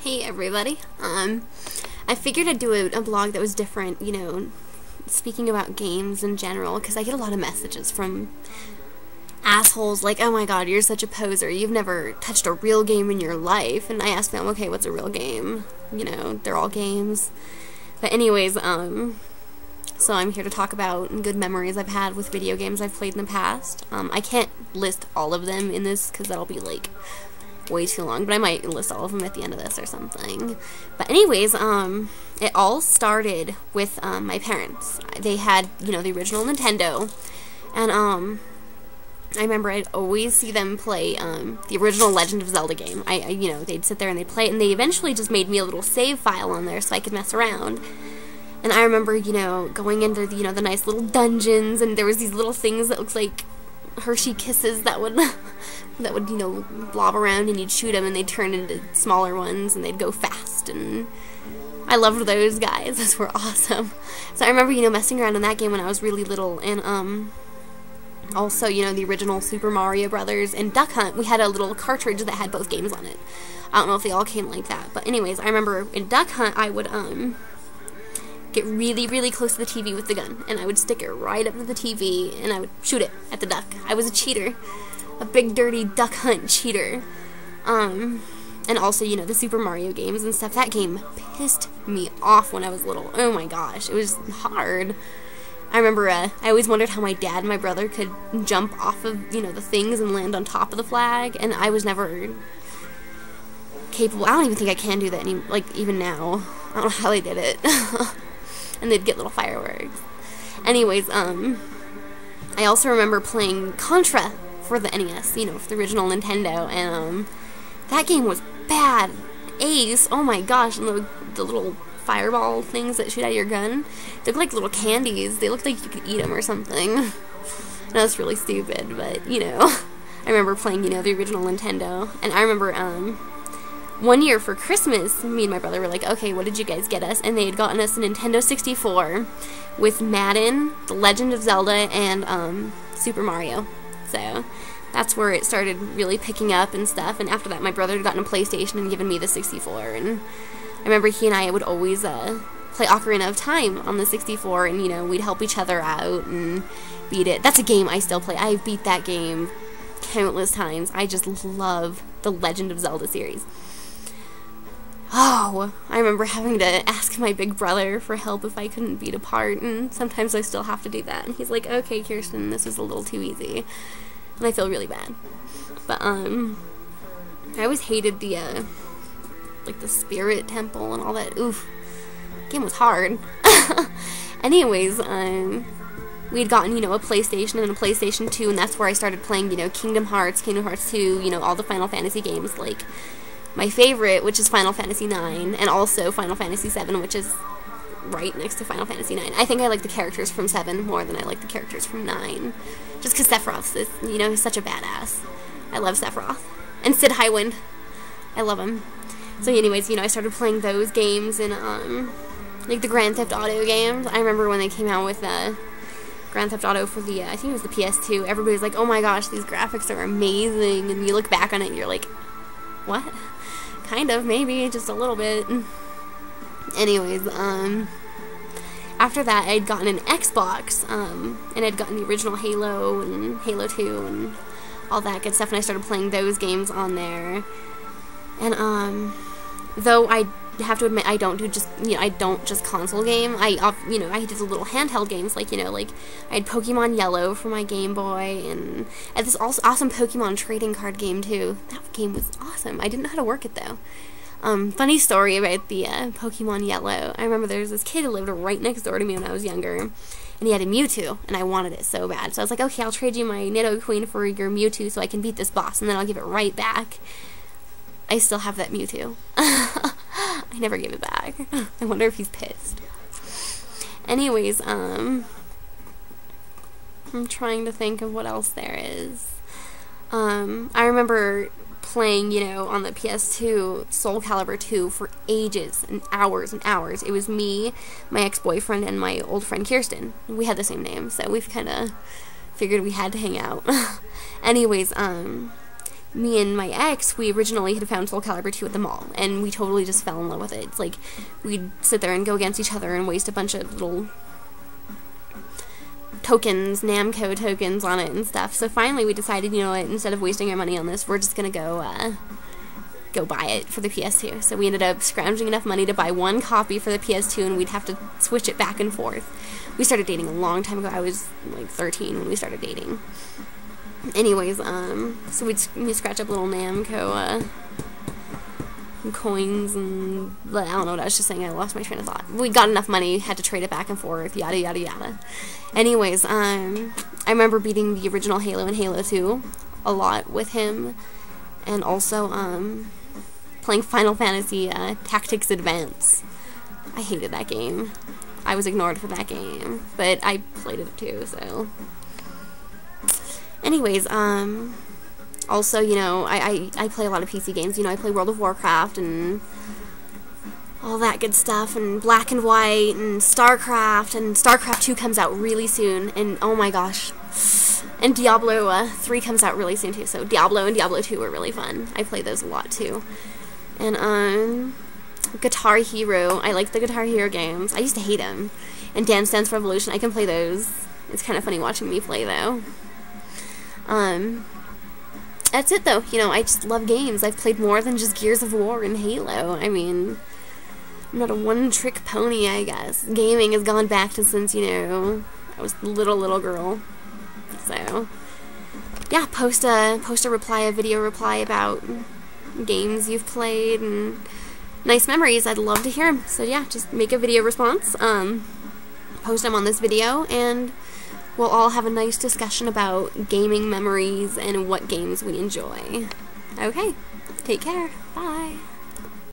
Hey everybody. I figured I'd do a blog that was different, speaking about games in general, because I get a lot of messages from assholes like, oh my god, you're such a poser, you've never touched a real game in your life, and I ask them, okay, what's a real game? They're all games. But anyways, so I'm here to talk about good memories I've had with video games I've played in the past. I can't list all of them in this, because that'll be, way too long, but I might list all of them at the end of this or something. But anyways, it all started with, my parents. They had, the original Nintendo, and, I remember I'd always see them play, the original Legend of Zelda game. They'd sit there and they'd play it, and they eventually just made me a little save file on there so I could mess around. And I remember, going into, the nice little dungeons, and there was these little things that looked like Hershey Kisses that would, blob around, and you'd shoot them, and they'd turn into smaller ones, and they'd go fast, and I loved those guys. Those were awesome. So I remember, messing around in that game when I was really little, and, also, the original Super Mario Brothers and Duck Hunt, we had a little cartridge that had both games on it. I don't know if they all came like that, but anyways, I remember in Duck Hunt, I would, get really, really close to the TV with the gun, and I would stick it right up to the TV, and I would shoot it at the duck. I was a cheater. A big, dirty Duck Hunt cheater. And also, the Super Mario games and stuff. That game pissed me off when I was little. Oh my gosh, it was hard. I remember, I always wondered how my dad and my brother could jump off of, the things and land on top of the flag, and I was never capable. I don't even think I can do that even now. I don't know how they did it. And they'd get little fireworks. Anyways, I also remember playing Contra for the NES, for the original Nintendo, and, that game was bad. Ace, oh my gosh, and the little fireball things that shoot out of your gun, they look like little candies. They looked like you could eat them or something. And that's really stupid, but, I remember playing, the original Nintendo, and I remember, one year for Christmas, me and my brother were like, okay, what did you guys get us? And they had gotten us a Nintendo 64 with Madden, The Legend of Zelda, and Super Mario. So that's where it started really picking up and stuff. And after that, my brother had gotten a PlayStation and given me the 64. And I remember he and I would always play Ocarina of Time on the 64, and, we'd help each other out and beat it. That's a game I still play. I beat that game countless times. I just love the Legend of Zelda series. Oh, I remember having to ask my big brother for help if I couldn't beat a part, and sometimes I still have to do that. And he's like, okay, Kirsten, this is a little too easy. And I feel really bad. But, I always hated the Spirit Temple and all that. Oof. The game was hard. Anyways, we'd gotten, a PlayStation and a PlayStation 2, and that's where I started playing, Kingdom Hearts 2, all the Final Fantasy games, my favorite, which is Final Fantasy 9, and also Final Fantasy 7, which is right next to Final Fantasy 9. I think I like the characters from 7 more than I like the characters from 9. Just because Sephiroth is, he's such a badass. I love Sephiroth. And Sid Highwind. I love him. So anyways, I started playing those games and, the Grand Theft Auto games. I remember when they came out with, Grand Theft Auto for the, I think it was the PS2, everybody's like, oh my gosh, these graphics are amazing, and you look back on it and you're like, what? Kind of, maybe, just a little bit. Anyways, after that, I'd gotten an Xbox, and I'd gotten the original Halo, and Halo 2, and all that good stuff, and I started playing those games on there. And, though I have to admit, I don't just console game. I did the little handheld games, I had Pokemon Yellow for my Game Boy, and I had this awesome Pokemon trading card game, too. That game was awesome. I didn't know how to work it, though. Funny story about the, Pokemon Yellow. I remember there was this kid who lived right next door to me when I was younger, and he had a Mewtwo, and I wanted it so bad. So I was like, okay, I'll trade you my Nidoqueen for your Mewtwo so I can beat this boss, and then I'll give it right back. I still have that Mewtwo. I never gave it back. I wonder if he's pissed. Anyways, I'm trying to think of what else there is. I remember playing, on the PS2, Soul Calibur 2 for ages and hours and hours. It was me, my ex-boyfriend, and my old friend Kirsten. We had the same name, so we've kind of figured we had to hang out. Anyways, me and my ex, we originally had found Soul Calibur 2 at the mall, and we totally just fell in love with it. It's like, we'd sit there and go against each other and waste a bunch of little tokens, Namco tokens on it and stuff. So finally we decided, you know what, instead of wasting our money on this, we're just gonna go buy it for the PS2. So we ended up scrounging enough money to buy one copy for the PS2, and we'd have to switch it back and forth. We started dating a long time ago. I was like 13 when we started dating. Anyways, so we'd scratch up little Namco coins, and I don't know what I was just saying. I lost my train of thought. We got enough money, had to trade it back and forth, yada yada yada. Anyways, I remember beating the original Halo and Halo 2 a lot with him, and also playing Final Fantasy Tactics Advance. I hated that game. I was ignored for that game, but I played it too, so. Anyways, also, you know, I play a lot of PC games. You know, I play World of Warcraft and all that good stuff, and Black and White, and StarCraft 2 comes out really soon, and oh my gosh. And Diablo 3 comes out really soon too, so Diablo and Diablo 2 are really fun. I play those a lot too. And, Guitar Hero. I like the Guitar Hero games. I used to hate them. And Dance Dance Revolution. I can play those. It's kind of funny watching me play, though. That's it, though. You know, I just love games. I've played more than just Gears of War and Halo. I mean, I'm not a one-trick pony, I guess. Gaming has gone back to since, you know, I was a little girl. So, yeah, post a video reply about games you've played and nice memories. I'd love to hear them. So yeah, just make a video response, post them on this video, and we'll all have a nice discussion about gaming memories and what games we enjoy. Okay, take care. Bye.